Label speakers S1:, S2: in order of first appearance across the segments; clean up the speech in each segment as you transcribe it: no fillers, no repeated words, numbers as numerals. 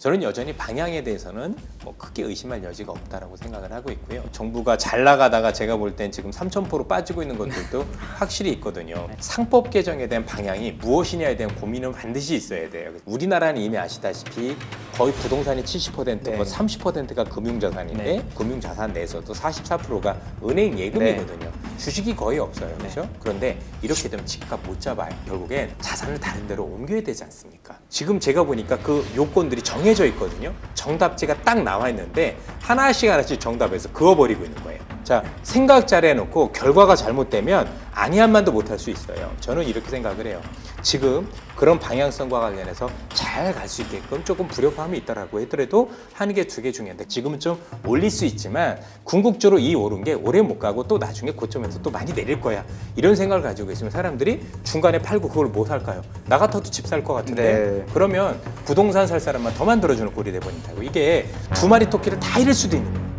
S1: 저는 여전히 방향에 대해서는 뭐 크게 의심할 여지가 없다라고 생각을 하고 있고요. 정부가 잘 나가다가 제가 볼 땐 지금 3,000%로 빠지고 있는 것들도 확실히 있거든요. 상법 개정에 대한 방향이 무엇이냐에 대한 고민은 반드시 있어야 돼요. 우리나라는 이미 아시다시피 거의 부동산이 70%,
S2: 네.
S1: 30%가 금융자산인데
S2: 네.
S1: 금융자산 내에서도 44%가 은행 예금이거든요. 주식이 거의 없어요. 그렇죠? 그런데 이렇게 되면 집값 못 잡아요. 결국엔 자산을 다른 데로 옮겨야 되지 않습니까? 지금 제가 보니까 그 요건들이 정해져 있거든요. 정답지가 딱 나와 있는데 하나씩 정답에서 그어버리고 있는 거예요. 자, 생각 잘 해놓고 결과가 잘못되면 아니한만도 못할 수 있어요. 저는 이렇게 생각을 해요. 지금 그런 방향성과 관련해서 잘 갈 수 있게끔 조금 불협화음이 있다라고 하더라도 하는 게 두 개 중요한데 지금은 좀 올릴 수 있지만 궁극적으로 이 오른 게 오래 못 가고 또 나중에 고점에서 또 많이 내릴 거야. 이런 생각을 가지고 있으면 사람들이 중간에 팔고 그걸 못 살까요? 나 같아도 집 살 것 같은데
S2: 네.
S1: 그러면 부동산 살 사람만 더 만들어주는 꼴이 돼버린다고. 이게 두 마리 토끼를 다 잃을 수도 있는 거예요.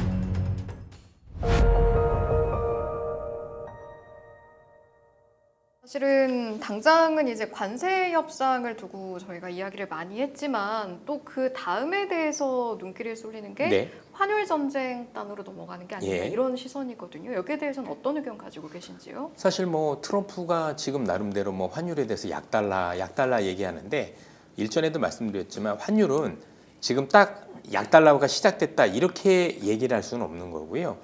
S3: 사실은 당장은 이제 관세 협상을 두고 저희가 이야기를 많이 했지만 또 그 다음에 대해서 눈길을 쏠리는 게
S1: 네.
S3: 환율 전쟁 단으로 넘어가는 게 아니냐
S1: 예.
S3: 이런 시선이거든요. 여기에 대해서는 어떤 의견 가지고 계신지요?
S1: 사실 뭐 트럼프가 지금 나름대로 뭐 환율에 대해서 약달라 얘기하는데 일전에도 말씀드렸지만 환율은 지금 딱 약달러가 시작됐다 이렇게 얘기를 할 수는 없는 거고요.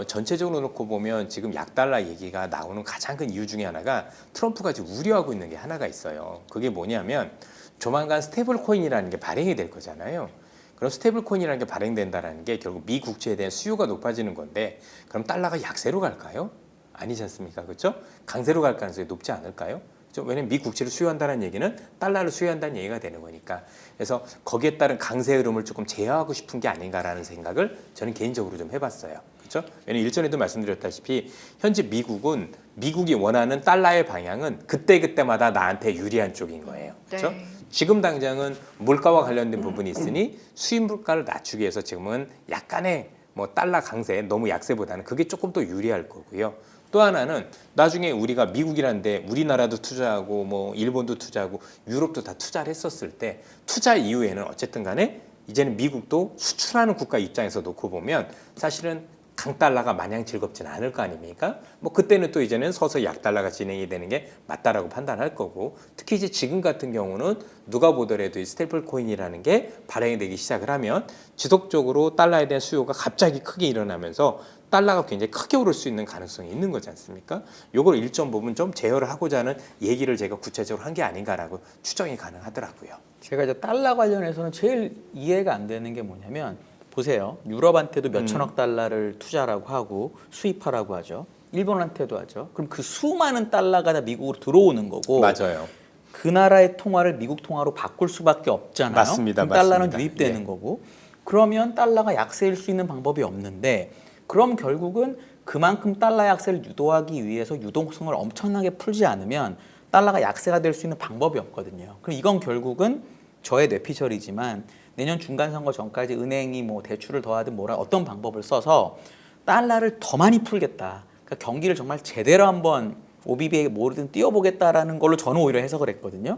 S1: 전체적으로 놓고 보면 지금 약달러 얘기가 나오는 가장 큰 이유 중에 하나가 트럼프가 지금 우려하고 있는 게 하나가 있어요. 그게 뭐냐면 조만간 스테이블 코인이라는 게 발행이 될 거잖아요. 그럼 스테이블 코인이라는 게 발행된다는 게 결국 미 국채에 대한 수요가 높아지는 건데 그럼 달러가 약세로 갈까요? 아니지 않습니까? 그렇죠? 강세로 갈 가능성이 높지 않을까요? 그렇죠? 왜냐면 미 국채를 수요한다는 얘기는 달러를 수요한다는 얘기가 되는 거니까. 그래서 거기에 따른 강세 흐름을 조금 제어하고 싶은 게 아닌가라는 생각을 저는 개인적으로 좀 해봤어요. 그렇죠? 왜냐면 일전에도 말씀드렸다시피 현재 미국이 원하는 달러의 방향은 그때그때마다 나한테 유리한 쪽인 거예요. 그렇죠?
S3: 네.
S1: 지금 당장은 물가와 관련된 부분이 있으니 수입 물가를 낮추기 위해서 지금은 약간의 뭐 달러 강세, 너무 약세보다는 그게 조금 더 유리할 거고요. 또 하나는 나중에 우리가 미국이란데 우리나라도 투자하고 뭐 일본도 투자하고 유럽도 다 투자를 했었을 때 투자 이후에는 어쨌든 간에 이제는 미국도 수출하는 국가 입장에서 놓고 보면 사실은 강달러가 마냥 즐겁지는 않을 거 아닙니까? 뭐 그때는 또 이제는 서서히 약달러가 진행이 되는 게 맞다라고 판단할 거고 특히 이제 지금 같은 경우는 누가 보더라도 이 스테이플 코인이라는 게 발행이 되기 시작을 하면 지속적으로 달러에 대한 수요가 갑자기 크게 일어나면서 달러가 굉장히 크게 오를 수 있는 가능성이 있는 거지 않습니까? 요걸 일정 부분 좀 제어를 하고자 하는 얘기를 제가 구체적으로 한 게 아닌가라고 추정이 가능하더라고요.
S2: 제가 이제 달러 관련해서는 제일 이해가 안 되는 게 뭐냐면 보세요. 유럽한테도 몇 천억 달러를 투자라고 하고 수입하라고 하죠. 일본한테도 하죠. 그럼 그 수많은 달러가 다 미국으로 들어오는 거고
S1: 맞아요.
S2: 그 나라의 통화를 미국 통화로 바꿀 수밖에 없잖아요.
S1: 맞습니다.
S2: 그럼 달러는
S1: 맞습니다.
S2: 유입되는
S1: 예.
S2: 거고 그러면 달러가 약세일 수 있는 방법이 없는데 그럼 결국은 그만큼 달러 약세를 유도하기 위해서 유동성을 엄청나게 풀지 않으면 달러가 약세가 될 수 있는 방법이 없거든요. 그럼 이건 결국은 저의 뇌피셜이지만 내년 중간선거 전까지 은행이 뭐 대출을 더하든 뭐라 어떤 방법을 써서 달러를 더 많이 풀겠다. 그러니까 경기를 정말 제대로 한번 오비비에게 뭐든 띄워보겠다라는 걸로 저는 오히려 해석을 했거든요.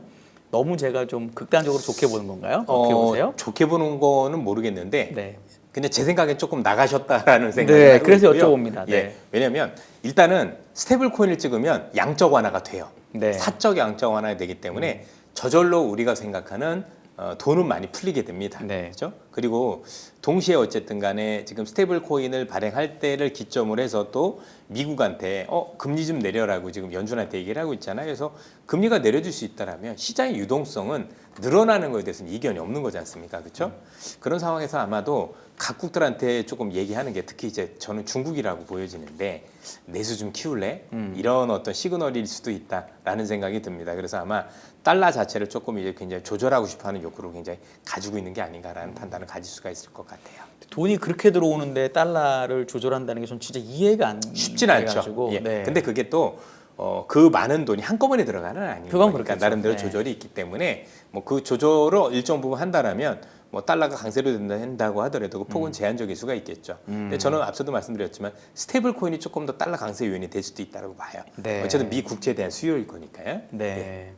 S2: 너무 제가 좀 극단적으로 좋게 보는 건가요? 어떻게 보세요?
S1: 좋게 보는 거는 모르겠는데
S2: 네.
S1: 근데 제 생각엔 조금 나가셨다라는 생각이
S2: 네,
S1: 하고
S2: 그래서
S1: 있고요.
S2: 여쭤봅니다. 네.
S1: 예, 왜냐하면 일단은 스테이블 코인을 찍으면 양적 완화가 돼요.
S2: 네.
S1: 사적 양적 완화가 되기 때문에 저절로 우리가 생각하는 돈은 많이 풀리게 됩니다.
S2: 네.
S1: 그렇죠? 그리고 동시에 어쨌든 간에 지금 스테이블 코인을 발행할 때를 기점으로 해서 또 미국한테 금리 좀 내려라고 지금 연준한테 얘기를 하고 있잖아요. 그래서 금리가 내려줄 수 있다라면 시장의 유동성은 늘어나는 거에 대해서는 이견이 없는 거지 않습니까? 그렇죠? 그런 상황에서 아마도 각국들한테 조금 얘기하는 게 특히 이제 저는 중국이라고 보여지는데 내수 좀 키울래? 이런 어떤 시그널일 수도 있다라는 생각이 듭니다. 그래서 아마 달러 자체를 조금 이제 굉장히 조절하고 싶어하는 욕구를 굉장히 가지고 있는 게 아닌가라는 판단을 가질 수가 있을 것 같아요.
S2: 돈이 그렇게 들어오는데 달러를 조절한다는 게 전 진짜 이해가 안
S1: 쉽진 않죠.
S2: 돼가지고.
S1: 예.
S2: 네.
S1: 근데 그게 또 그 많은 돈이 한꺼번에 들어가는 아니니까
S2: 그건
S1: 그러니까
S2: 그렇겠죠.
S1: 나름대로
S2: 네.
S1: 조절이 있기 때문에 뭐 그 조절을 일정 부분 한다라면 뭐 달러가 강세로 된다고 하더라도 그 폭은 제한적일 수가 있겠죠. 근데 저는 앞서도 말씀드렸지만 스테이블 코인이 조금 더 달러 강세 요인이 될 수도 있다고 봐요.
S2: 네.
S1: 어쨌든 미 국채에 대한 수요일 거니까요.
S2: 네.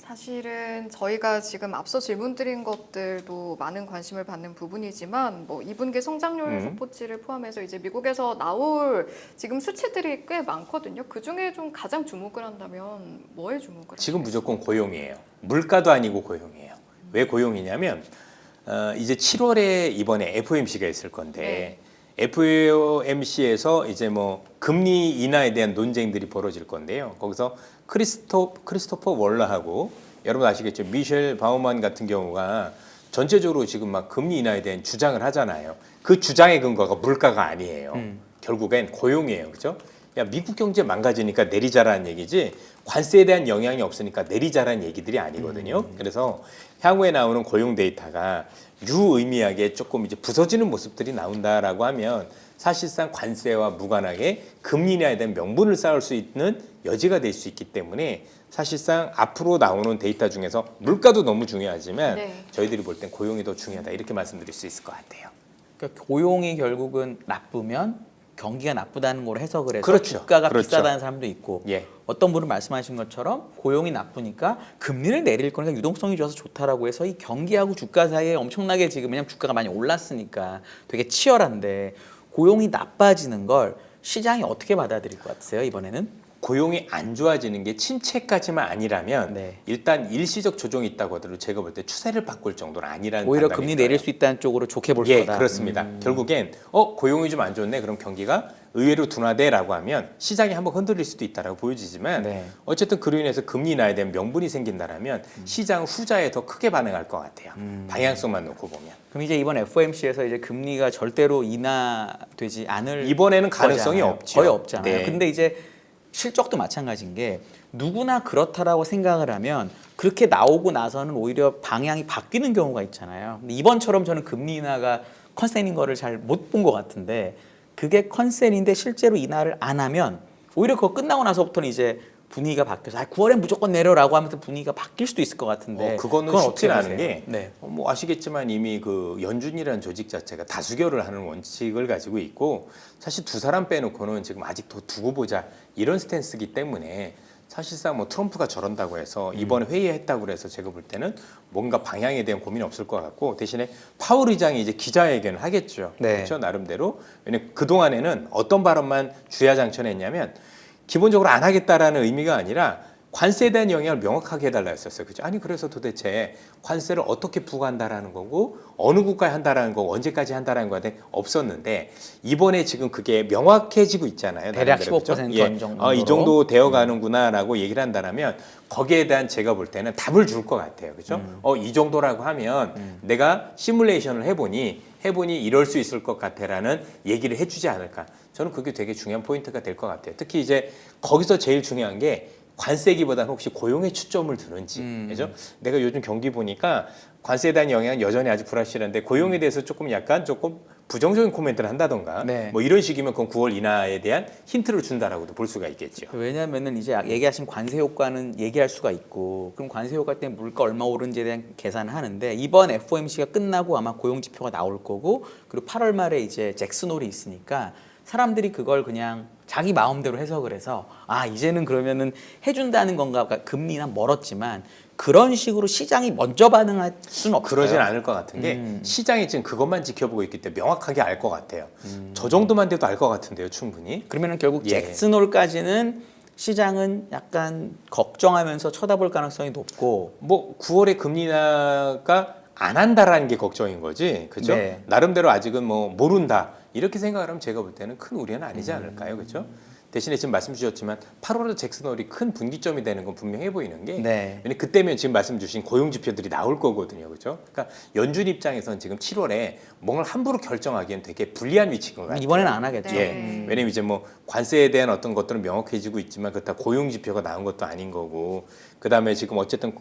S3: 사실은 저희가 지금 앞서 질문드린 것들도 많은 관심을 받는 부분이지만 뭐 2분기 성장률 속보치를 포함해서 이제 미국에서 나올 지금 수치들이 꽤 많거든요. 그 중에 좀 가장 주목을 한다면 뭐에 주목을
S1: 지금
S3: 하시겠어요?
S1: 무조건 고용이에요. 물가도 아니고 고용이에요. 왜 고용이냐면 이제 7월에 이번에 FOMC가 있을 건데 FOMC에서 이제 뭐 금리 인하에 대한 논쟁들이 벌어질 건데요. 거기서 크리스토퍼 월러하고 여러분 아시겠죠? 미셸 바우만 같은 경우가 전체적으로 지금 막 금리 인하에 대한 주장을 하잖아요. 그 주장의 근거가 물가가 아니에요. 결국엔 고용이에요. 그죠? 야, 미국 경제 망가지니까 내리자라는 얘기지 관세에 대한 영향이 없으니까 내리자라는 얘기들이 아니거든요. 그래서 향후에 나오는 고용 데이터가 유의미하게 조금 이제 부서지는 모습들이 나온다라고 하면 사실상 관세와 무관하게 금리 인하에 대한 명분을 쌓을 수 있는 여지가 될 수 있기 때문에 사실상 앞으로 나오는 데이터 중에서 물가도 너무 중요하지만
S3: 네.
S1: 저희들이 볼 땐 고용이 더 중요하다 이렇게 말씀드릴 수 있을 것 같아요.
S2: 그러니까 고용이 결국은 나쁘면 경기가 나쁘다는 걸 해석을 해서
S1: 그렇죠.
S2: 주가가
S1: 그렇죠.
S2: 비싸다는 사람도 있고
S1: 예.
S2: 어떤 분은 말씀하신 것처럼 고용이 나쁘니까 금리를 내릴 거니까 유동성이 좋아서 좋다라고 해서 이 경기하고 주가 사이에 엄청나게 지금 왜냐면 주가가 많이 올랐으니까 되게 치열한데 고용이 나빠지는 걸 시장이 어떻게 받아들일 것 같으세요 이번에는?
S1: 고용이 안 좋아지는 게 침체까지만 아니라면
S2: 네.
S1: 일단 일시적 조정이 있다고 하더라도 제가 볼 때 추세를 바꿀 정도는 아니라는
S2: 오히려
S1: 판단이
S2: 금리
S1: 들어요.
S2: 내릴 수 있다는 쪽으로 좋게 볼
S1: 예,
S2: 거다.
S1: 그렇습니다. 결국엔 고용이 좀 안 좋네. 그럼 경기가 의외로 둔화돼라고 하면 시장이 한번 흔들릴 수도 있다라고 보여지지만
S2: 네.
S1: 어쨌든 그로 인해서 금리 인하에 대한 명분이 생긴다라면 시장 후자에 더 크게 반응할 것 같아요. 방향성만 놓고 보면.
S2: 그럼 이제 이번 FOMC에서 이제 금리가 절대로 인하되지 않을
S1: 이번에는 가능성이
S2: 거잖아요.
S1: 없죠.
S2: 거의 없잖아요.
S1: 네.
S2: 근데 이제 실적도 마찬가지인 게 누구나 그렇다라고 생각을 하면 그렇게 나오고 나서는 오히려 방향이 바뀌는 경우가 있잖아요. 근데 이번처럼 저는 금리 인하가 컨센인 거를 잘 못 본 것 같은데 그게 컨센인데 실제로 인하를 안 하면 오히려 그거 끝나고 나서부터는 이제 분위기가 바뀌어서 9월에 무조건 내려라고 하면서 분위기가 바뀔 수도 있을 것 같은데
S1: 그거는
S2: 그건
S1: 쉽지
S2: 어떻게
S1: 않은
S2: 보세요?
S1: 게
S2: 네.
S1: 뭐 아시겠지만 이미 그 연준이라는 조직 자체가 다수결을 하는 원칙을 가지고 있고 사실 두 사람 빼놓고는 지금 아직 더 두고 보자 이런 스탠스이기 때문에 사실상 뭐 트럼프가 저런다고 해서 이번에 회의했다고 해서 제가 볼 때는 뭔가 방향에 대한 고민이 없을 것 같고 대신에 파월 의장이 이제 기자회견을 하겠죠.
S2: 네.
S1: 그렇죠 나름대로. 왜냐면 그 동안에는 어떤 발언만 주야장천했냐면 기본적으로 안 하겠다라는 의미가 아니라 관세에 대한 영향을 명확하게 해달라 했었어요. 그죠? 아니 그래서 도대체 관세를 어떻게 부과한다라는 거고 어느 국가에 한다라는 거고 언제까지 한다라는 거에 없었는데 이번에 지금 그게 명확해지고 있잖아요.
S2: 대략
S1: 나름대로,
S2: 15%
S1: 그죠?
S2: 정도로.
S1: 이 정도 되어 가는구나라고 얘기를 한다면 거기에 대한 제가 볼 때는 답을 줄 것 같아요. 그죠? 이 정도라고 하면 내가 시뮬레이션을 해보니 이럴 수 있을 것 같아라는 얘기를 해주지 않을까. 저는 그게 되게 중요한 포인트가 될 것 같아요. 특히 이제 거기서 제일 중요한 게 관세기보다는 혹시 고용에 초점을 두는지, 그죠? 내가 요즘 경기 보니까 관세에 대한 영향은 여전히 아주 불확실한데 고용에 대해서 조금 부정적인 코멘트를 한다던가,
S2: 네.
S1: 뭐 이런 식이면 그건 9월 인하에 대한 힌트를 준다라고도 볼 수가 있겠죠.
S2: 왜냐하면은 이제 얘기하신 관세 효과는 얘기할 수가 있고 그럼 관세 효과 때문에 물가 얼마 오르는지에 대한 계산을 하는데 이번 FOMC가 끝나고 아마 고용 지표가 나올 거고 그리고 8월 말에 이제 잭슨홀이 있으니까 사람들이 그걸 그냥 자기 마음대로 해석을 해서 이제는 그러면은 해준다는 건가 그러니까 금리나 멀었지만 그런 식으로 시장이 먼저 반응할 수는 없어요.
S1: 그러진 않을 것 같은 게 시장이 지금 그것만 지켜보고 있기 때문에 명확하게 알 것 같아요. 저 정도만 돼도 알 것 같은데요, 충분히.
S2: 그러면은 결국
S1: 예.
S2: 잭슨홀까지는 시장은 약간 걱정하면서 쳐다볼 가능성이 높고
S1: 뭐 9월에 금리 인하가 안 한다라는 게 걱정인 거지, 그죠?
S2: 네.
S1: 나름대로 아직은 뭐 모른다 이렇게 생각을 하면 제가 볼 때는 큰 우려는 아니지 않을까요, 그죠? 대신에 지금 말씀 주셨지만 8월에 잭슨홀이 큰 분기점이 되는 건 분명해 보이는 게
S2: 네.
S1: 왜냐면 그때면 지금 말씀 주신 고용 지표들이 나올 거거든요, 그죠? 그러니까 연준 입장에서는 지금 7월에 뭔가를 함부로 결정하기엔 되게 불리한 위치인 것 같아요.
S2: 이번에는 안 하겠죠.
S3: 네.
S1: 왜냐면 이제 뭐 관세에 대한 어떤 것들은 명확해지고 있지만 그렇다 고용 지표가 나온 것도 아닌 거고 그다음에 지금 어쨌든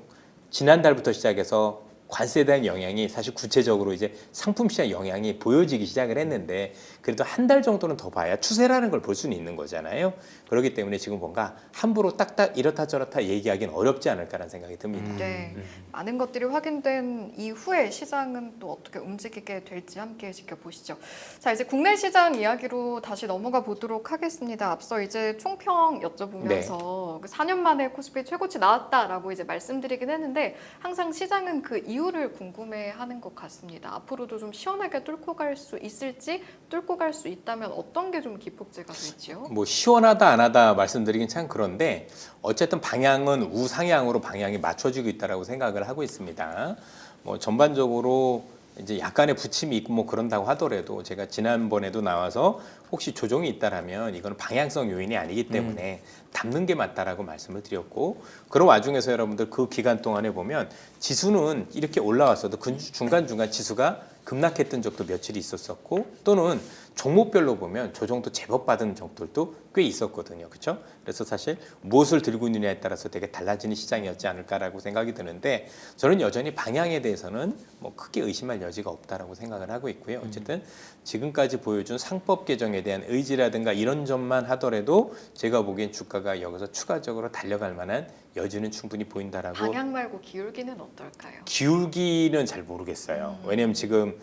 S1: 지난달부터 시작해서 관세에 대한 영향이 사실 구체적으로 이제 상품 시장 영향이 보여지기 시작을 했는데 그래도 한 달 정도는 더 봐야 추세라는 걸 볼 수는 있는 거잖아요. 그렇기 때문에 지금 뭔가 함부로 딱딱 이렇다 저렇다 얘기하기는 어렵지 않을까라는 생각이 듭니다.
S3: 네, 많은 것들이 확인된 이후에 시장은 또 어떻게 움직이게 될지 함께 지켜보시죠. 자, 이제 국내 시장 이야기로 다시 넘어가 보도록 하겠습니다. 앞서 이제 총평 여쭤보면서 그 4년 만에 코스피 최고치 나왔다라고 이제 말씀드리긴 했는데 항상 시장은 그 이유를 궁금해하는 것 같습니다. 앞으로도 좀 시원하게 뚫고 갈 수 있을지, 뚫고 갈 수 있다면 어떤 게 좀 기폭제가 될지요?
S1: 뭐 시원하다 안 하다 말씀드리긴 참 그런데 어쨌든 방향은 우상향으로 방향이 맞춰지고 있다라고 생각을 하고 있습니다. 뭐 전반적으로 이제 약간의 부침이 있고 뭐 그런다고 하더라도 제가 지난번에도 나와서 혹시 조정이 있다라면 이건 방향성 요인이 아니기 때문에 담는 게 맞다라고 말씀을 드렸고 그런 와중에서 여러분들 그 기간 동안에 보면 지수는 이렇게 올라왔어도 중간중간 지수가 급락했던 적도 며칠이 있었었고 또는 종목별로 보면 조정도 제법 받은 적들도 꽤 있었거든요. 그렇죠? 그래서 사실 무엇을 들고 있느냐에 따라서 되게 달라지는 시장이었지 않을까라고 생각이 드는데 저는 여전히 방향에 대해서는 뭐 크게 의심할 여지가 없다라고 생각을 하고 있고요. 어쨌든 지금까지 보여준 상법 개정에 대한 의지라든가 이런 점만 하더라도 제가 보기엔 주가가 여기서 추가적으로 달려갈 만한 여지는 충분히 보인다라고.
S3: 방향 말고 기울기는 어떨까요?
S1: 기울기는 잘 모르겠어요. 왜냐면 지금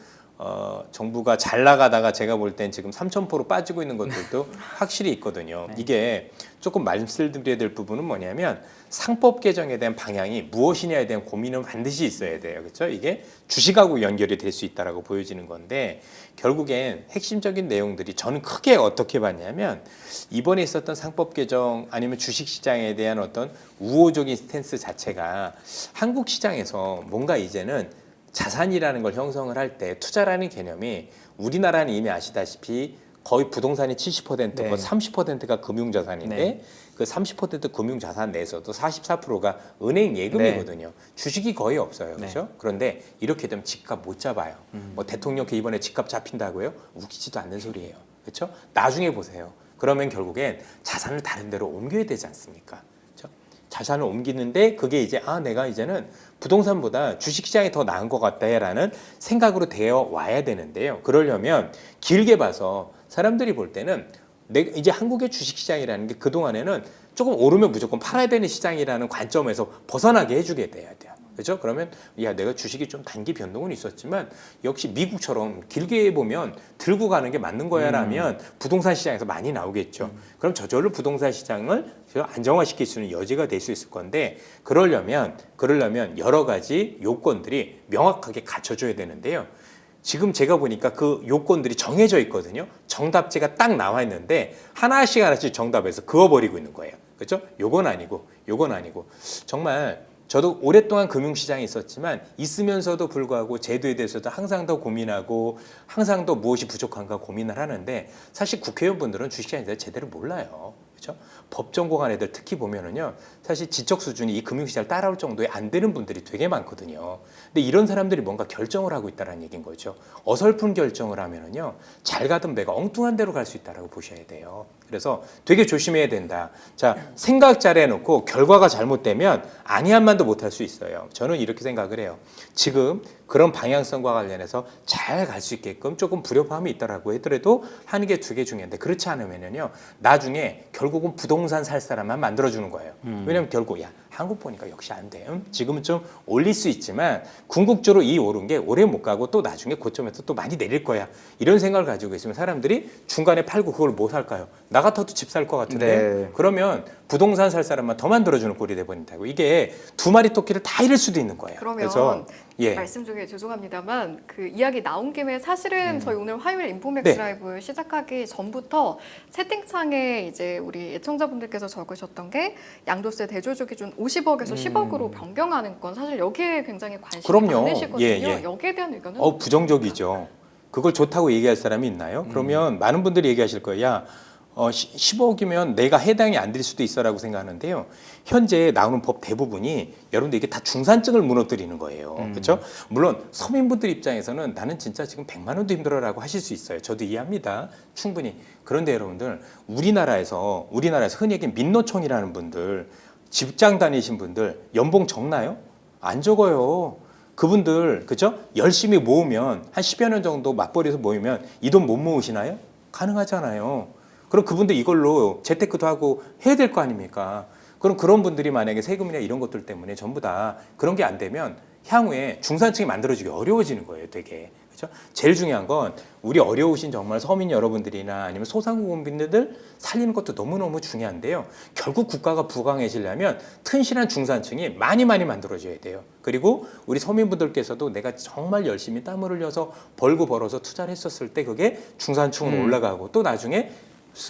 S1: 정부가 잘 나가다가 제가 볼 땐 지금 3,000%로 빠지고 있는 것들도 확실히 있거든요. 이게 조금 말씀드려야 될 부분은 뭐냐면 상법 개정에 대한 방향이 무엇이냐에 대한 고민은 반드시 있어야 돼요. 그렇죠? 이게 주식하고 연결이 될 수 있다라고 보여지는 건데 결국엔 핵심적인 내용들이 저는 크게 어떻게 봤냐면 이번에 있었던 상법 개정 아니면 주식 시장에 대한 어떤 우호적인 스탠스 자체가 한국 시장에서 뭔가 이제는 자산이라는 걸 형성을 할 때 투자라는 개념이 우리나라는 이미 아시다시피 거의 부동산이 70%,
S2: 네.
S1: 30%가 금융자산인데
S2: 네.
S1: 그 30% 금융자산 내에서도 44%가 은행 예금이거든요. 주식이 거의 없어요. 그렇죠? 그런데 이렇게 되면 집값 못 잡아요. 뭐 대통령께 이번에 집값 잡힌다고요? 웃기지도 않는 소리예요. 그렇죠? 나중에 보세요. 그러면 결국엔 자산을 다른 데로 옮겨야 되지 않습니까? 자산을 옮기는데 그게 이제 내가 이제는 부동산보다 주식시장이 더 나은 것 같다라는 생각으로 되어 와야 되는데요. 그러려면 길게 봐서 사람들이 볼 때는 이제 한국의 주식시장이라는 게 그동안에는 조금 오르면 무조건 팔아야 되는 시장이라는 관점에서 벗어나게 해주게 돼야 돼요. 그렇죠? 그러면 내가 주식이 좀 단기 변동은 있었지만 역시 미국처럼 길게 보면 들고 가는 게 맞는 거야라면 부동산 시장에서 많이 나오겠죠. 그럼 저절로 부동산 시장을 안정화시킬 수 있는 여지가 될 수 있을 건데 그러려면 여러 가지 요건들이 명확하게 갖춰져야 되는데요. 지금 제가 보니까 그 요건들이 정해져 있거든요. 정답지가 딱 나와 있는데 하나씩 정답에서 그어버리고 있는 거예요. 그렇죠? 요건 아니고 정말 저도 오랫동안 금융시장에 있었지만 있으면서도 불구하고 제도에 대해서도 항상 더 고민하고 항상 더 무엇이 부족한가 고민을 하는데 사실 국회의원분들은 주식시장에 대해서 제대로 몰라요. 그렇죠? 법 전공한 애들 특히 보면은요, 사실 지적 수준이 이 금융시장을 따라올 정도에 안 되는 분들이 되게 많거든요. 근데 이런 사람들이 뭔가 결정을 하고 있다는 얘기인 거죠. 어설픈 결정을 하면은요, 잘 가던 배가 엉뚱한 데로 갈 수 있다라고 보셔야 돼요. 그래서 되게 조심해야 된다. 자, 생각 잘 해놓고 결과가 잘못되면 아니한만도 못할 수 있어요. 저는 이렇게 생각을 해요. 지금 그런 방향성과 관련해서 잘 갈 수 있게끔 조금 불협화음이 있다라고 하더라도 하는 게 두 개 중요한데 그렇지 않으면요 나중에 결국은 부동산 살 사람만 만들어주는 거예요. 왜냐면 결국 한국 보니까 역시 안 돼. 지금은 좀 올릴 수 있지만 궁극적으로 이 오른 게 오래 못 가고 또 나중에 고점에서 또 많이 내릴 거야. 이런 생각을 가지고 있으면 사람들이 중간에 팔고 그걸 뭐 살까요? 나 같아도 집 살 것 같은데
S2: 네.
S1: 그러면 부동산 살 사람만 더 만들어주는 꼴이 돼버린다고. 이게 두 마리 토끼를 다 잃을 수도 있는 거예요.
S3: 그러면
S1: 그래서
S3: 말씀 중에 죄송합니다만 그 이야기 나온 김에 사실은 저희 오늘 화요일 인포맥스
S1: 네.
S3: 라이브 시작하기 전부터 채팅창에 이제 우리 애청자분들께서 적으셨던 게 양도세 대조주 기준 50억에서 10억으로 변경하는 건 사실 여기에 굉장히 관심이
S1: 그럼요.
S3: 많으시거든요. 여기에 대한 의견은
S1: 부정적이죠. 그걸 좋다고 얘기할 사람이 있나요? 그러면 많은 분들이 얘기하실 거예요. 10억이면 내가 해당이 안 될 수도 있어라고 생각하는데요. 현재 나오는 법 대부분이 여러분들 이게 다 중산층을 무너뜨리는 거예요. 그렇죠? 물론 서민분들 입장에서는 나는 진짜 지금 100만 원도 힘들어라고 하실 수 있어요. 저도 이해합니다. 충분히. 그런데 여러분들 우리나라에서 흔히 얘기하는 민노총이라는 분들 직장 다니신 분들 연봉 적나요? 안 적어요. 그분들 그죠? 열심히 모으면 한 10여 년 정도 맞벌이해서 모이면 이 돈 못 모으시나요? 가능하잖아요. 그럼 그분들 이걸로 재테크도 하고 해야 될 거 아닙니까? 그럼 그런 분들이 만약에 세금이나 이런 것들 때문에 전부 다 그런 게 안 되면 향후에 중산층이 만들어지기 어려워지는 거예요, 되게. 그렇죠? 제일 중요한 건 우리 어려우신 정말 서민 여러분들이나 아니면 소상공인분들 살리는 것도 너무너무 중요한데요. 결국 국가가 부강해지려면 튼실한 중산층이 많이 만들어져야 돼요. 그리고 우리 서민분들께서도 내가 정말 열심히 땀을 흘려서 벌고 벌어서 투자를 했었을 때 그게 중산층으로 올라가고 또 나중에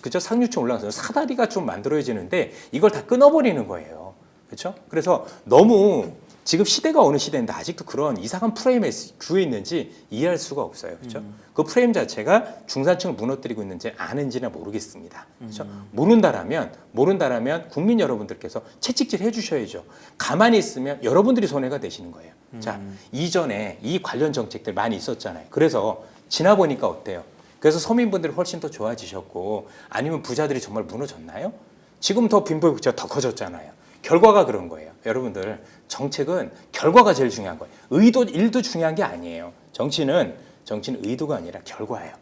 S1: 그죠? 상류층 올라가서 사다리가 좀 만들어지는데 이걸 다 끊어버리는 거예요. 그렇죠? 그래서 너무 지금 시대가 어느 시대인데 아직도 그런 이상한 프레임에 주에 있는지 이해할 수가 없어요. 그렇죠? 그 프레임 자체가 중산층을 무너뜨리고 있는지 아는지는 모르겠습니다. 그렇죠? 모른다라면 국민 여러분들께서 채찍질 해주셔야죠. 가만히 있으면 여러분들이 손해가 되시는 거예요. 자, 이전에 이 관련 정책들 많이 있었잖아요. 그래서 지나 보니까 어때요? 그래서 서민분들이 훨씬 더 좋아지셨고 아니면 부자들이 정말 무너졌나요? 지금 더 빈부격차가 더 커졌잖아요. 결과가 그런 거예요. 여러분들 정책은 결과가 제일 중요한 거예요. 일도 중요한 게 아니에요. 정치는 의도가 아니라 결과예요.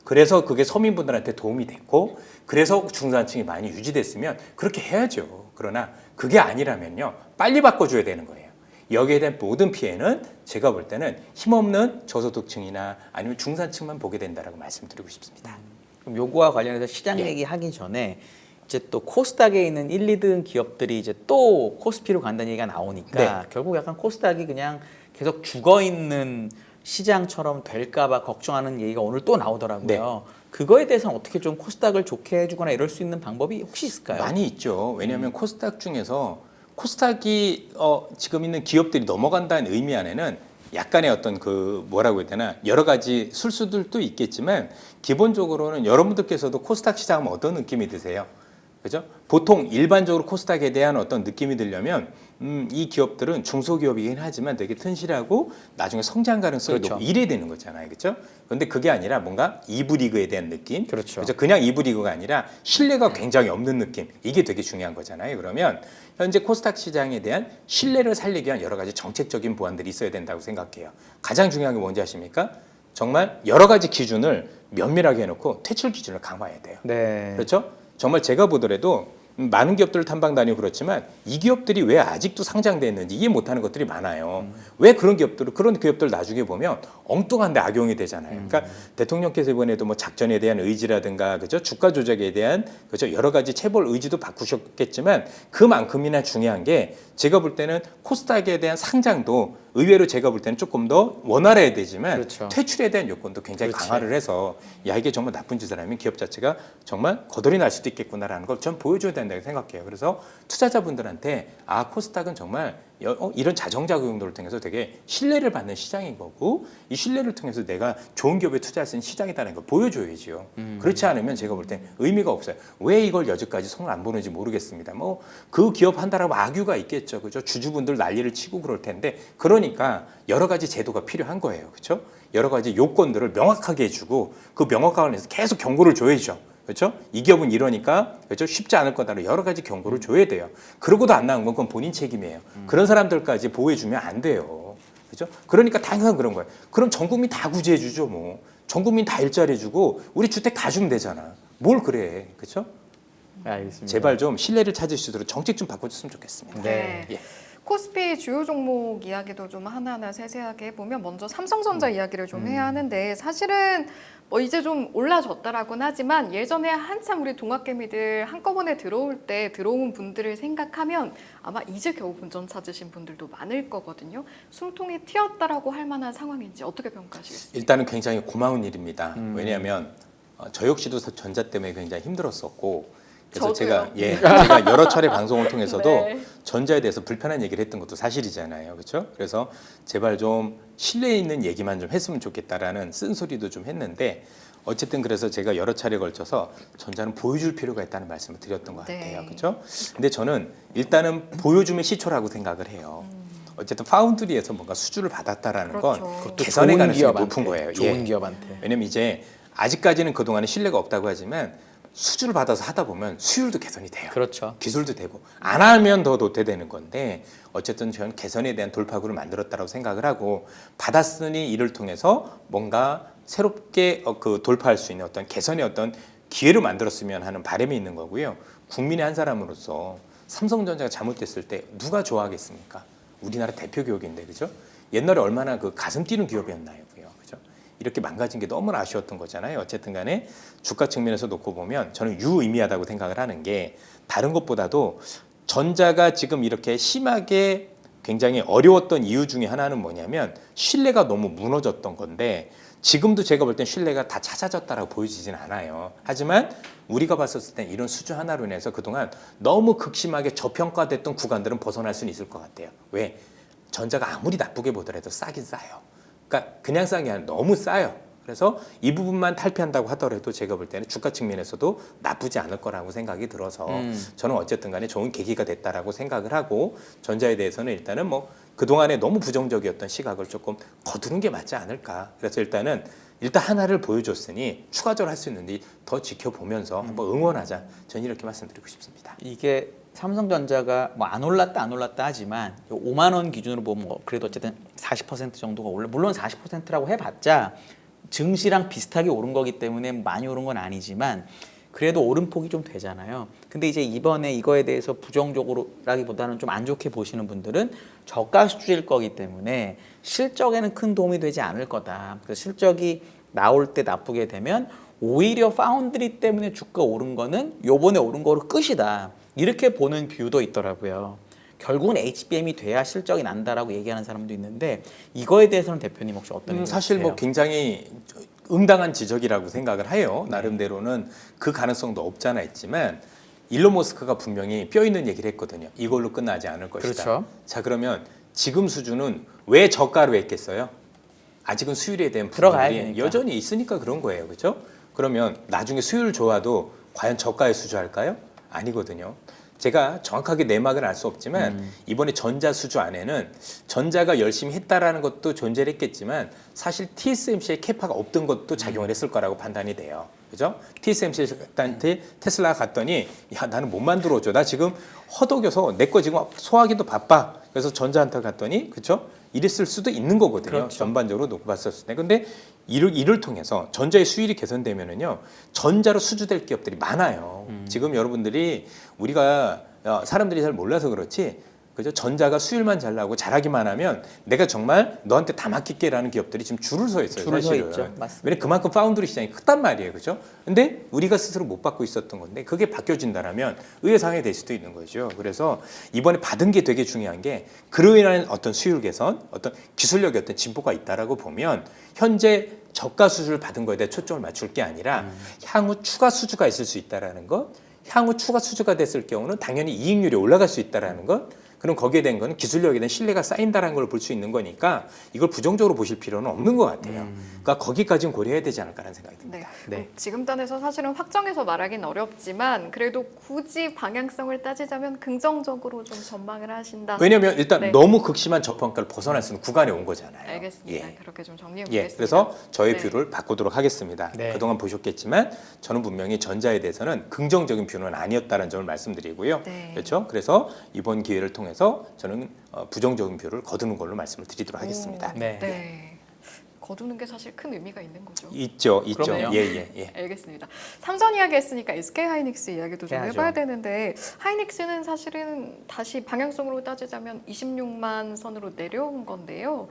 S1: 그래서 그게 서민분들한테 도움이 됐고 그래서 중산층이 많이 유지됐으면 그렇게 해야죠. 그러나 그게 아니라면요. 빨리 바꿔줘야 되는 거예요. 여기에 대한 모든 피해는 제가 볼 때는 힘없는 저소득층이나 아니면 중산층만 보게 된다라고 말씀드리고 싶습니다.
S2: 그럼 요거와 관련해서 시장 얘기하기 전에 이제 또 코스닥에 있는 1, 2등 기업들이 이제 또 코스피로 간다는 얘기가 나오니까 결국 약간 코스닥이 그냥 계속 죽어 있는 시장처럼 될까봐 걱정하는 얘기가 오늘 또 나오더라고요. 그거에 대해서는 어떻게 좀 코스닥을 좋게 해주거나 이럴 수 있는 방법이 혹시 있을까요?
S1: 많이 있죠. 왜냐하면 코스닥 중에서 코스닥이 지금 있는 기업들이 넘어간다는 의미 안에는 약간의 어떤 그 뭐라고 해야 되나 여러 가지 술수들도 있겠지만 기본적으로는 여러분들께서도 코스닥 시장은 어떤 느낌이 드세요? 그죠? 보통 일반적으로 코스닥에 대한 어떤 느낌이 들려면 이 기업들은 중소기업이긴 하지만 되게 튼실하고 나중에 성장 가능성이
S2: 그렇죠.
S1: 높고 이래야 되는 거잖아요. 그렇죠? 그런데 그게 아니라 뭔가 2부 리그에 대한 느낌.
S2: 그렇죠.
S1: 그냥 2부 리그가 아니라 신뢰가 굉장히 없는 느낌. 이게 되게 중요한 거잖아요. 그러면 현재 코스닥 시장에 대한 신뢰를 살리기 위한 여러 가지 정책적인 보완들이 있어야 된다고 생각해요. 가장 중요한 게 뭔지 아십니까? 정말 여러 가지 기준을 면밀하게 해놓고 퇴출 기준을 강화해야 돼요.
S2: 네.
S1: 그렇죠? 정말 제가 보더라도 많은 기업들을 탐방 다니고 그렇지만 이 기업들이 왜 아직도 상장돼 있는지 이해 못하는 것들이 많아요. 왜 그런 기업들 나중에 보면 엉뚱한데 악용이 되잖아요. 그러니까 대통령께서 이번에도 뭐 작전에 대한 의지라든가 그죠 주가 조작에 대한 그죠 여러 가지 체벌 의지도 바꾸셨겠지만 그만큼이나 중요한 게 제가 볼 때는 코스닥에 대한 상장도 의외로 제가 볼 때는 조금 더 원활해야 되지만
S2: 그렇죠.
S1: 퇴출에 대한 요건도 굉장히
S2: 그렇지.
S1: 강화를 해서 야 이게 정말 나쁜 짓을 하면 기업 자체가 정말 거덜이 날 수도 있겠구나라는 걸 전 보여줘야 된다고 생각해요. 그래서 투자자분들한테 아 코스닥은 정말 이런 자정작용들을 통해서 되게 신뢰를 받는 시장인 거고 이 신뢰를 통해서 내가 좋은 기업에 투자할 수 있는 시장이다는 걸 보여줘야죠. 그렇지 않으면 제가 볼 때 의미가 없어요. 왜 이걸 여지까지 손을 안 보는지 모르겠습니다. 뭐 그 기업 한다라고 악유가 있겠죠. 그죠? 주주분들 난리를 치고 그럴 텐데 그러니까 여러 가지 제도가 필요한 거예요. 그렇죠? 여러 가지 요건들을 명확하게 해주고 그 명확하게 해서 계속 경고를 줘야죠. 그렇죠? 이 기업은 이러니까 그렇죠? 쉽지 않을 거다. 여러 가지 경고를 줘야 돼요. 그러고도 안 나온 건 그건 본인 책임이에요. 그런 사람들까지 보호해주면 안 돼요. 그렇죠? 그러니까 다 항상 그런 거예요. 그럼 전 국민 다 구제해주죠. 뭐 전 국민 다 일자리 주고 우리 주택 다 주면 되잖아. 뭘 그래, 그렇죠?
S2: 알겠습니다.
S1: 제발 좀 신뢰를 찾을 수 있도록 정책 좀 바꿔줬으면 좋겠습니다.
S2: 네.
S1: 예.
S3: 코스피 주요 종목 이야기도 좀 하나하나 세세하게 해보면 먼저 삼성전자 이야기를 좀 해야 하는데 사실은 뭐 이제 좀 올라졌다라고는 하지만 예전에 한참 우리 동학개미들 한꺼번에 들어올 때 들어온 분들을 생각하면 아마 이제 겨우 본전 찾으신 분들도 많을 거거든요. 숨통이 튀었다라고 할 만한 상황인지 어떻게 평가하시겠습니까?
S1: 일단은 굉장히 고마운 일입니다. 왜냐하면 저 역시도 전자 때문에 굉장히 힘들었었고 그래서
S3: 저도요.
S1: 제가 여러 차례 방송을 통해서도
S3: 네.
S1: 전자에 대해서 불편한 얘기를 했던 것도 사실이잖아요. 그렇죠? 그래서 제발 좀 신뢰 있는 얘기만 좀 했으면 좋겠다라는 쓴소리도 좀 했는데 어쨌든 그래서 제가 여러 차례 걸쳐서 전자는 보여줄 필요가 있다는 말씀을 드렸던 것 같아요.
S3: 네.
S1: 그렇죠? 근데 저는 일단은 보여줌의 시초라고 생각을 해요. 어쨌든 파운드리에서 뭔가 수주를 받았다라는
S3: 그렇죠.
S1: 건
S3: 그것도
S1: 개선의
S2: 좋은
S1: 가능성이
S2: 기업한테,
S1: 높은 거예요.
S2: 좋은
S1: 예.
S2: 기업한테.
S1: 왜냐면 이제 아직까지는 그동안에 신뢰가 없다고 하지만 수주를 받아서 하다 보면 수율도 개선이 돼요.
S2: 그렇죠.
S1: 기술도 되고 안 하면 더 도태되는 건데 어쨌든 저는 개선에 대한 돌파구를 만들었다고 생각을 하고 받았으니 이를 통해서 뭔가 새롭게 그 돌파할 수 있는 어떤 개선의 어떤 기회를 만들었으면 하는 바람이 있는 거고요. 국민의 한 사람으로서 삼성전자가 잘못됐을 때 누가 좋아하겠습니까? 우리나라 대표 기업인데 그죠? 옛날에 얼마나 그 가슴 뛰는 기업이었나요, 그죠? 이렇게 망가진 게 너무나 아쉬웠던 거잖아요. 어쨌든 간에 주가 측면에서 놓고 보면 저는 유의미하다고 생각을 하는 게 다른 것보다도 전자가 지금 이렇게 심하게 굉장히 어려웠던 이유 중에 하나는 뭐냐면 신뢰가 너무 무너졌던 건데 지금도 제가 볼 땐 신뢰가 다 찾아졌다라고 보여지진 않아요. 하지만 우리가 봤었을 땐 이런 수주 하나로 인해서 그동안 너무 극심하게 저평가됐던 구간들은 벗어날 수는 있을 것 같아요. 왜? 전자가 아무리 나쁘게 보더라도 싸긴 싸요. 그러니까 그냥 싼 게 아니라 너무 싸요. 그래서 이 부분만 탈피한다고 하더라도 제가 볼 때는 주가 측면에서도 나쁘지 않을 거라고 생각이 들어서 저는 어쨌든 간에 좋은 계기가 됐다라고 생각을 하고 전자에 대해서는 일단은 뭐 그동안에 너무 부정적이었던 시각을 조금 거두는 게 맞지 않을까. 그래서 일단 하나를 보여줬으니 추가적으로 할 수 있는데 더 지켜보면서 한번 응원하자. 저는 이렇게 말씀드리고 싶습니다.
S2: 이게 삼성전자가 뭐 안 올랐다 하지만 5만 원 기준으로 보면 뭐 그래도 어쨌든 40% 정도가 올라. 물론 40%라고 해봤자 증시랑 비슷하게 오른 거기 때문에 많이 오른 건 아니지만 그래도 오름폭이 좀 되잖아요. 근데 이제 이번에 이거에 대해서 부정적으로라기보다는 좀 안 좋게 보시는 분들은 저가 수주일 거기 때문에 실적에는 큰 도움이 되지 않을 거다. 그래서 실적이 나올 때 나쁘게 되면 오히려 파운드리 때문에 주가 오른 거는 요번에 오른 거로 끝이다. 이렇게 보는 뷰도 있더라고요. 결국은 HBM이 돼야 실적이 난다라고 얘기하는 사람도 있는데 이거에 대해서는 대표님 혹시 어떤 의견이세요?
S1: 사실 뭐 굉장히 응당한 지적이라고 생각을 해요. 나름대로는 그 가능성도 없잖아 있지만 일론 머스크가 분명히 뼈 있는 얘기를 했거든요. 이걸로 끝나지 않을 것이다.
S2: 그렇죠.
S1: 자 그러면 지금 수준은 왜 저가로 했겠어요? 아직은 수율에 대한
S2: 들어가야
S1: 부분들이
S2: 되니까.
S1: 여전히 있으니까 그런 거예요. 그렇죠? 그러면 나중에 수율 좋아도 과연 저가에 수주할까요? 아니거든요. 제가 정확하게 내막은 알 수 없지만 이번에 전자 수주 안에는 전자가 열심히 했다라는 것도 존재를 했겠지만 사실 TSMC의 캐파가 없던 것도 작용을 했을 거라고 판단이 돼요. 그죠? TSMC한테 테슬라가 갔더니 야 나는 못 만들어줘. 나 지금 허덕여서 내 거 지금 소화하기도 바빠. 그래서 전자한테 갔더니 그렇죠? 이랬을 수도 있는 거거든요.
S2: 그렇죠.
S1: 전반적으로 놓고 봤었을 때. 근데 이를 통해서 전자의 수율이 개선되면은요. 전자로 수주될 기업들이 많아요. 지금 여러분들이 우리가 사람들이 잘 몰라서 그렇지. 그죠? 전자가 수율만 잘 나오고 잘하기만 하면 내가 정말 너한테 다 맡길게라는 기업들이 지금 줄을 서 있어요.
S2: 줄을 서
S1: 사실은.
S2: 있죠. 맞습니다.
S1: 왜냐면 그만큼 파운드리 시장이 크단 말이에요. 그죠? 근데 우리가 스스로 못 받고 있었던 건데 그게 바뀌어진다면 의외상황이 될 수도 있는 거죠. 그래서 이번에 받은 게 되게 중요한 게 그로 인한 어떤 수율 개선, 어떤 기술력의 어떤 진보가 있다라고 보면 현재 저가 수주를 받은 거에 대해 초점을 맞출 게 아니라 향후 추가 수주가 있을 수 있다라는 것, 향후 추가 수주가 됐을 경우는 당연히 이익률이 올라갈 수 있다라는 것, 그럼 거기에 대한 거는 기술력에 대한 신뢰가 쌓인다는 걸 볼 수 있는 거니까 이걸 부정적으로 보실 필요는 없는 것 같아요. 그러니까 거기까지는 고려해야 되지 않을까라는 생각이 듭니다.
S3: 네.
S2: 네.
S3: 지금 단에서 사실은 확정해서 말하기는 어렵지만 그래도 굳이 방향성을 따지자면 긍정적으로 좀 전망을 하신다.
S1: 왜냐하면 일단
S3: 네.
S1: 너무 극심한 저평가를 벗어날 수 있는 구간에 온 거잖아요.
S3: 알겠습니다.
S1: 예.
S3: 그렇게 좀 정리해
S1: 예,
S3: 보겠습니다.
S1: 그래서 저의
S3: 네.
S1: 뷰를 바꾸도록 하겠습니다.
S2: 네.
S1: 그동안 보셨겠지만 저는 분명히 전자에 대해서는 긍정적인 뷰는 아니었다는 점을 말씀드리고요.
S3: 네.
S1: 그렇죠? 그래서 이번 기회를 통해서 저는 부정적인 뷰를 거두는 걸로 말씀을 드리도록 하겠습니다.
S2: 네.
S3: 네. 거두는 게 사실 큰 의미가 있는 거죠.
S1: 있죠.
S2: 그럼요.
S1: 예.
S3: 알겠습니다. 삼성 이야기 했으니까 SK 하이닉스 이야기도 좀
S2: 해야죠.
S3: 해봐야 되는데 하이닉스는 사실은 다시 방향성으로 따지자면 26만 선으로 내려온 건데요.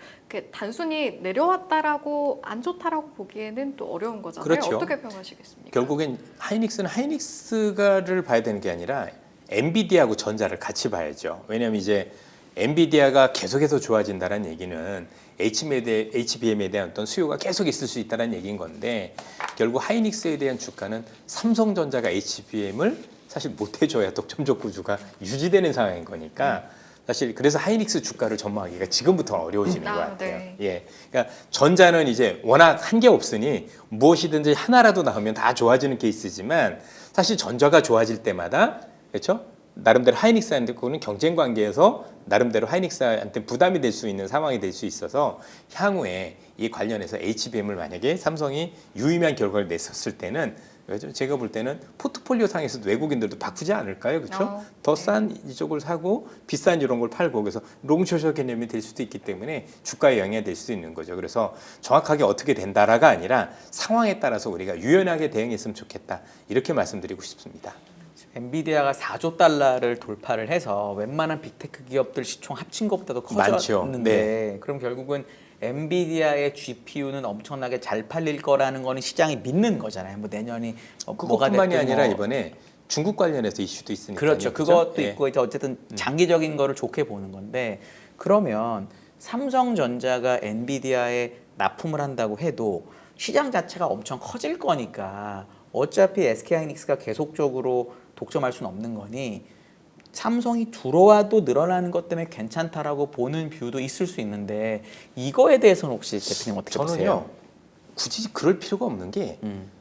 S3: 단순히 내려왔다라고 안 좋다라고 보기에는 또 어려운 거잖아요.
S1: 그렇죠.
S3: 어떻게 평가하시겠습니까?
S1: 결국엔 하이닉스는 하이닉스가를 봐야 되는 게 아니라 엔비디아하고 전자를 같이 봐야죠. 왜냐하면 이제 엔비디아가 계속해서 좋아진다는 얘기는 HBM에 대한 어떤 수요가 계속 있을 수 있다는 얘기인 건데 결국 하이닉스에 대한 주가는 삼성전자가 HBM을 사실 못 해줘야 독점적 구조가 유지되는 상황인 거니까 사실 그래서 하이닉스 주가를 전망하기가 지금부터 어려워지는 것 같아요.
S3: 네.
S1: 예, 그러니까 전자는 이제 워낙 한 게 없으니 무엇이든지 하나라도 나오면 다 좋아지는 케이스지만 사실 전자가 좋아질 때마다 그렇죠? 나름대로 하이닉스한테 그거는 경쟁 관계에서 나름대로 하이닉스한테 부담이 될 수 있는 상황이 될 수 있어서 향후에 이 관련해서 HBM을 만약에 삼성이 유의미한 결과를 냈었을 때는 그래서 제가 볼 때는 포트폴리오 상에서도 외국인들도 바꾸지 않을까요? 그렇죠?
S3: 네.
S1: 더 싼 이쪽을 사고 비싼 이런 걸 팔고 그래서 롱숏 개념이 될 수도 있기 때문에 주가에 영향이 될 수 있는 거죠. 그래서 정확하게 어떻게 된다라가 아니라 상황에 따라서 우리가 유연하게 대응했으면 좋겠다. 이렇게 말씀드리고 싶습니다.
S2: 엔비디아가 4조 달러를 돌파를 해서 웬만한 빅테크 기업들 시총 합친 것보다도
S1: 많죠.
S2: 커졌는데 그럼 결국은 엔비디아의 GPU는 엄청나게 잘 팔릴 거라는 거는 시장이 믿는 거잖아요. 뭐 내년이 뭐가
S1: 그것뿐만이
S2: 됐든
S1: 아니라
S2: 뭐.
S1: 이번에 중국 관련해서 이슈도 있으니까
S2: 그렇죠. 그것도 있고 이제 어쨌든 장기적인 거를 좋게 보는 건데 그러면 삼성전자가 엔비디아에 납품을 한다고 해도 시장 자체가 엄청 커질 거니까 어차피 SK하이닉스가 계속적으로 독점할 수는 없는 거니 삼성이 들어와도 늘어나는 것 때문에 괜찮다라고 보는 뷰도 있을 수 있는데 이거에 대해서는 혹시 대표님 어떻게
S1: 저는요
S2: 보세요?
S1: 굳이 그럴 필요가 없는 게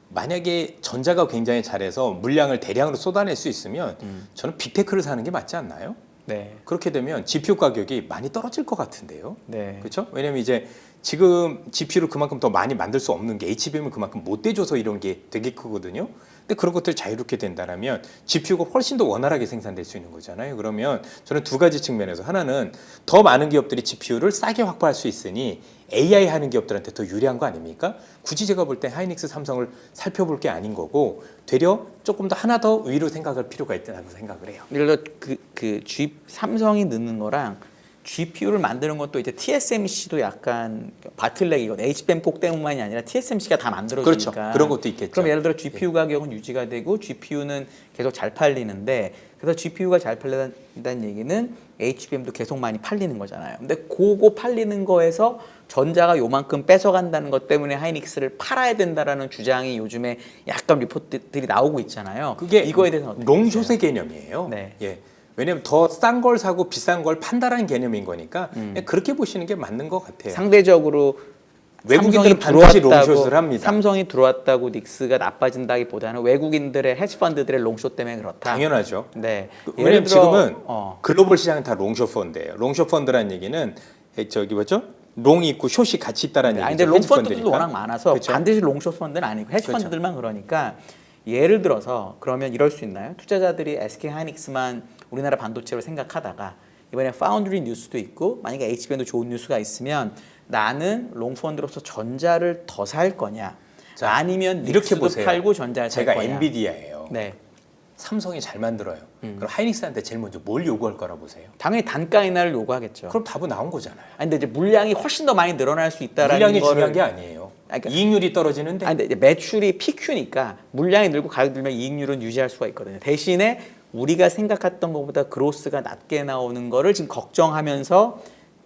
S1: 만약에 전자가 굉장히 잘해서 물량을 대량으로 쏟아낼 수 있으면 저는 빅테크를 사는 게 맞지 않나요?
S2: 네.
S1: 그렇게 되면 GPU 가격이 많이 떨어질 것 같은데요.
S2: 네.
S1: 그렇죠? 왜냐면 이제 지금 GPU를 그만큼 더 많이 만들 수 없는 게 HBM을 그만큼 못 대줘서 이런 게 되게 크거든요. 근데 그런 것들이 자유롭게 된다면 GPU가 훨씬 더 원활하게 생산될 수 있는 거잖아요. 그러면 저는 두 가지 측면에서 하나는 더 많은 기업들이 GPU를 싸게 확보할 수 있으니 AI 하는 기업들한테 더 유리한 거 아닙니까? 굳이 제가 볼 때 하이닉스, 삼성을 살펴볼 게 아닌 거고 되려 조금 더 하나 더 위로 생각할 필요가 있다고 생각을 해요.
S2: 예를 들어 삼성이 넣는 거랑 GPU를 만드는 것도 이제 TSMC도 약간 바틀렉이거든. HBM 폭 때문만이 아니라 TSMC가 다 만들어주니까.
S1: 그렇죠. 그런 것도 있겠죠.
S2: 그럼 예를 들어 GPU 가격은 유지가 되고 GPU는 계속 잘 팔리는데 그래서 GPU가 잘 팔린다는 얘기는 HBM도 계속 많이 팔리는 거잖아요. 근데 그거 팔리는 거에서 전자가 요만큼 뺏어간다는 것 때문에 하이닉스를 팔아야 된다라는 주장이 요즘에 약간 리포트들이 나오고 있잖아요.
S1: 그게
S2: 이거에 대해서는 어떻게
S1: 롱숏의
S2: 보세요?
S1: 개념이에요.
S2: 네.
S1: 예. 왜냐하면 더 싼 걸 사고 비싼 걸 판다라는 개념인 거니까 그냥 그렇게 보시는 게 맞는 것 같아요.
S2: 상대적으로
S1: 외국인들은
S2: 삼성이
S1: 반드시
S2: 들어왔다고,
S1: 롱숏을 합니다.
S2: 삼성이 들어왔다고 닉스가 나빠진다기보다는 외국인들의 헤지펀드들의 롱숏 때문에 그렇다.
S1: 당연하죠.
S2: 네.
S1: 왜냐면 지금은
S2: 어,
S1: 글로벌 시장은 다 롱숏 펀드예요. 롱숏 펀드라는 얘기는 저기 뭐죠? 롱이 있고 숏이 같이 있다라는
S2: 아니
S1: 얘기죠.
S2: 근데 롱펀드들도
S1: 헤지펀드니까.
S2: 워낙 많아서
S1: 그렇죠?
S2: 반드시 롱숏 펀드는 아니고 헤지펀드들만 그러니까 예를 들어서 그러면 이럴 수 있나요? 투자자들이 SK 하이닉스만 우리나라 반도체로 생각하다가 이번에 파운드리 뉴스도 있고 만약에 HBM도 좋은 뉴스가 있으면 나는 롱펀드로서 전자를 더 살 거냐
S1: 자,
S2: 아니면
S1: 이렇게
S2: 닉스도
S1: 보세요.
S2: 팔고 전자를 살
S1: 제가
S2: 거냐.
S1: 엔비디아예요.
S2: 네.
S1: 삼성이 잘 만들어요. 그럼 하이닉스한테 제일 먼저 뭘 요구할 거라 보세요?
S2: 당연히 단가 인하를 요구하겠죠.
S1: 그럼 답은 나온 거잖아요.
S2: 아니 근데 이제 물량이 훨씬 더 많이 늘어날 수 있다라는
S1: 물량이
S2: 거를
S1: 중요한 게 아니에요.
S2: 그러니까-
S1: 이익률이 떨어지는데
S2: 아니 근데 이제 매출이 PQ니까 물량이 늘고 가격 들면 이익률은 유지할 수가 있거든요. 대신에 우리가 생각했던 것보다 그로스가 낮게 나오는 거를 지금 걱정하면서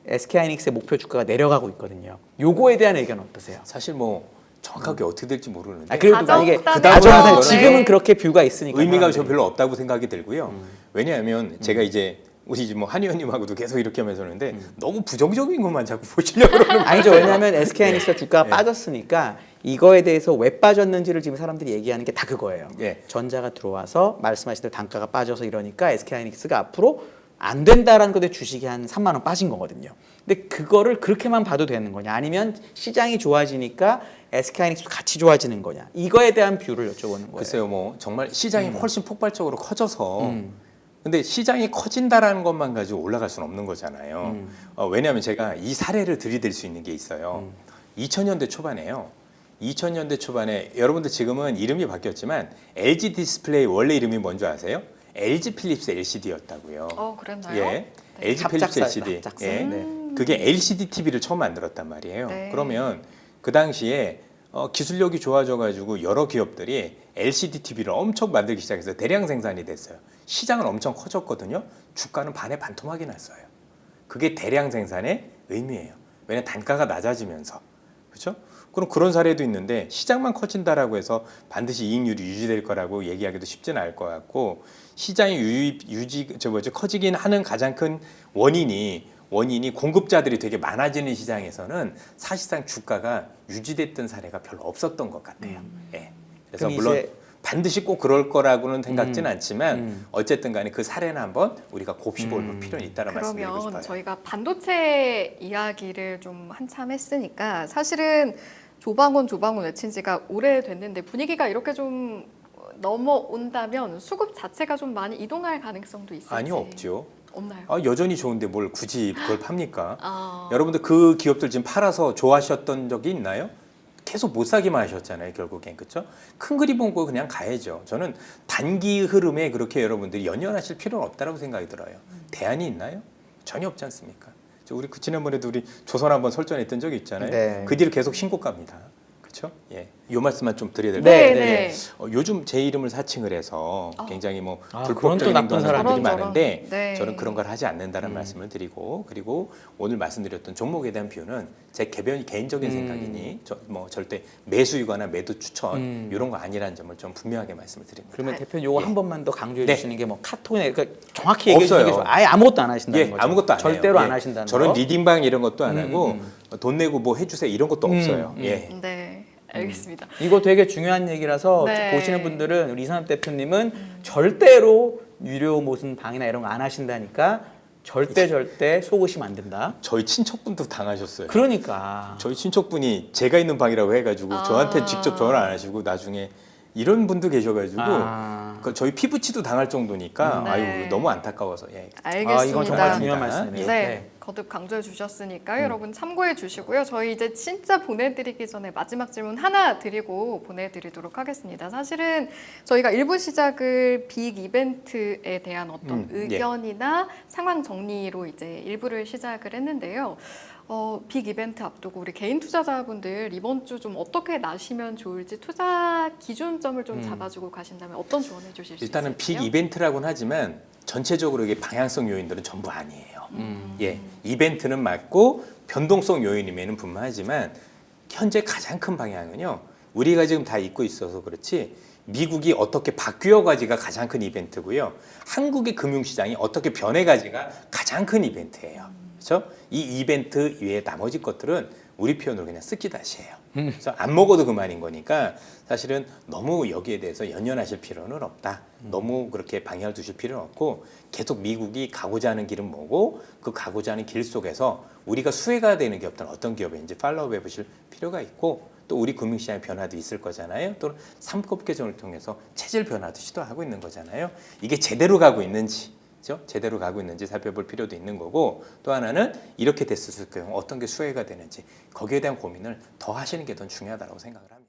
S2: SK하이닉스의 목표 주가가 내려가고 있거든요. 요거에 대한 의견 어떠세요?
S1: 사실 뭐 정확하게 어떻게 될지 모르는데
S2: 아, 그래도
S3: 가정
S2: 만약에
S3: 단위로
S2: 가정상
S1: 네.
S2: 지금은 그렇게 뷰가 있으니까
S1: 의미가
S2: 사람들이.
S1: 저 별로 없다고 생각이 들고요. 왜냐하면 제가 이제 우리 뭐 한 의원님하고도 계속 이렇게 하면서 하는데 너무 부정적인 것만 자꾸 보시려고 그러는
S2: 아니죠. 왜냐하면 SK하이닉스가 주가가
S1: 네.
S2: 빠졌으니까 이거에 대해서 왜 빠졌는지를 지금 사람들이 얘기하는 게 다 그거예요.
S1: 예.
S2: 전자가 들어와서 말씀하신 대로 단가가 빠져서 이러니까 SK하이닉스가 앞으로 안 된다라는 것에 주식이 한 3만 원 빠진 거거든요. 근데 그거를 그렇게만 봐도 되는 거냐? 아니면 시장이 좋아지니까 SK하이닉스도 같이 좋아지는 거냐? 이거에 대한 뷰를 여쭤보는 거예요.
S1: 글쎄요, 뭐 정말 시장이 훨씬 폭발적으로 커져서 근데 시장이 커진다라는 것만 가지고 올라갈 수는 없는 거잖아요. 왜냐하면 제가 이 사례를 들이댈 수 있는 게 있어요. 2000년대 초반에요. 2000년대 초반에 여러분들 지금은 이름이 바뀌었지만 LG 디스플레이 원래 이름이 뭔지 아세요? LG 필립스 LCD였다고요.
S3: 그랬나요?
S1: 예,
S3: 네.
S1: LG 필립스
S2: 합작사였다,
S1: LCD.
S2: 합작사.
S1: 예,
S2: 네.
S1: 그게 LCD TV를 처음 만들었단 말이에요.
S3: 네.
S1: 그러면 그 당시에 기술력이 좋아져가지고 여러 기업들이 LCD TV를 엄청 만들기 시작해서 대량 생산이 됐어요. 시장은 엄청 커졌거든요. 주가는 반에 반토막이 났어요. 그게 대량 생산의 의미예요. 왜냐하면 단가가 낮아지면서. 그렇죠? 그럼 그런 사례도 있는데 시장만 커진다라고 해서 반드시 이익률이 유지될 거라고 얘기하기도 쉽지는 않을 것 같고 시장이 커지긴 하는 가장 큰 원인이 공급자들이 되게 많아지는 시장에서는 사실상 주가가 유지됐던 사례가 별로 없었던 것 같아요. 예. 그래서
S2: 그럼
S1: 물론
S2: 이제
S1: 반드시 꼭 그럴 거라고는 생각지는 않지만 어쨌든 간에 그 사례는 한번 우리가 곱씹어볼 필요는 있다는 말씀드리고
S3: 그러면
S1: 싶어요.
S3: 저희가 반도체 이야기를 좀 한참 했으니까 사실은 조방원 외친 지가 오래됐는데 분위기가 이렇게 좀 넘어온다면 수급 자체가 좀 많이 이동할 가능성도 있을지.
S1: 아니요, 없죠.
S3: 없나요?
S1: 여전히 좋은데 뭘 굳이 그걸 팝니까?
S3: 아.
S1: 여러분들 그 기업들 지금 팔아서 좋아하셨던 적이 있나요? 계속 못 사기만 하셨잖아요, 결국엔. 그렇죠? 큰 그림 보고 그냥 가야죠. 저는 단기 흐름에 그렇게 여러분들이 연연하실 필요는 없다고 생각이 들어요. 대안이 있나요? 전혀 없지 않습니까? 우리 지난번에도 우리 조선 한번 설전했던 적이 있잖아요.
S2: 네.
S1: 그 뒤로 계속 신고가입니다. 그렇죠? 예. 요 말씀만 좀 드려야 될 것
S2: 네,
S1: 같아요.
S3: 네.
S1: 요즘 제 이름을 사칭을 해서
S3: 아.
S1: 굉장히 뭐
S2: 그건 또
S1: 불법적인
S2: 나쁜
S1: 행동하는
S2: 사람들이
S1: 사람들이 많은데
S3: 네.
S1: 저는 그런 걸 하지 않는다는 말씀을 드리고, 그리고 오늘 말씀드렸던 종목에 대한 비유는 제 개인적인 생각이니 뭐 절대 매수이거나 매도 추천 이런 거 아니라는 점을 좀 분명하게 말씀을 드립니다.
S2: 그러면 대표님 요거
S1: 예.
S2: 한 번만 더 강조해
S1: 네.
S2: 주시는 게 뭐 카톡에 그러니까 정확히 얘기해 주시는 게
S1: 없어요.
S2: 아예 아무것도 안 하신다는
S1: 예,
S2: 거죠.
S1: 아무것도 안 해요.
S2: 절대로
S1: 예.
S2: 안 하신다는
S1: 저는
S2: 거.
S1: 리딩방 이런 것도 안 하고 돈 내고 뭐 해주세요 이런 것도 없어요. 예.
S3: 네, 알겠습니다.
S2: 이거 되게 중요한 얘기라서
S3: 네.
S2: 보시는 분들은 우리 이산업 대표님은 절대로 유료 무슨 방이나 이런 거 안 하신다니까 절대 속으시면 안 된다.
S1: 저희 친척분도 당하셨어요.
S2: 그러니까
S1: 저희 친척분이 제가 있는 방이라고 해가지고
S3: 아.
S1: 저한테 직접 전화 안 하시고 나중에 이런 분도 계셔가지고
S2: 아.
S1: 저희 피부치도 당할 정도니까
S3: 네.
S1: 아유 너무 안타까워서 예.
S3: 알겠습니다.
S2: 이건 정말 중요한 말씀이네요.
S3: 네, 거듭 강조해 주셨으니까 여러분 참고해 주시고요. 저희 이제 진짜 보내드리기 전에 마지막 질문 하나 드리고 보내드리도록 하겠습니다. 사실은 저희가 일부 시작을 빅 이벤트에 대한 어떤
S1: 예.
S3: 의견이나 상황 정리로 이제 일부를 시작을 했는데요. 빅 이벤트 앞두고 우리 개인 투자자분들 이번 주 좀 어떻게 나시면 좋을지 투자 기준점을 좀 잡아주고 가신다면 어떤 조언해 주실 수
S1: 일단은
S3: 있을까요?
S1: 빅 이벤트라고는 하지만 전체적으로 이게 방향성 요인들은 전부 아니에요. 예, 이벤트는 맞고 변동성 요인이면은 분명하지만 현재 가장 큰 방향은요. 우리가 지금 다 잊고 있어서 그렇지 미국이 어떻게 바뀌어가지가 가장 큰 이벤트고요. 한국의 금융시장이 어떻게 변해가지가 가장 큰 이벤트예요. 그렇죠? 이 이벤트 외에 나머지 것들은 우리 표현으로 그냥 쓰기다시예요. 그래서 안 먹어도 그만인 거니까 사실은 너무 여기에 대해서 연연하실 필요는 없다. 너무 그렇게 방향을 두실 필요는 없고 계속 미국이 가고자 하는 길은 뭐고 그 가고자 하는 길 속에서 우리가 수혜가 되는 기업들은 어떤 기업인지 팔로우해 보실 필요가 있고 또 우리 금융시장의 변화도 있을 거잖아요. 또는 3급 개정을 통해서 체질 변화도 시도하고 있는 거잖아요. 이게 제대로 가고 있는지 그렇죠? 제대로 가고 있는지 살펴볼 필요도 있는 거고 또 하나는 이렇게 됐을 경우 어떤 게 수혜가 되는지 거기에 대한 고민을 더 하시는 게 더 중요하다고 생각을 합니다.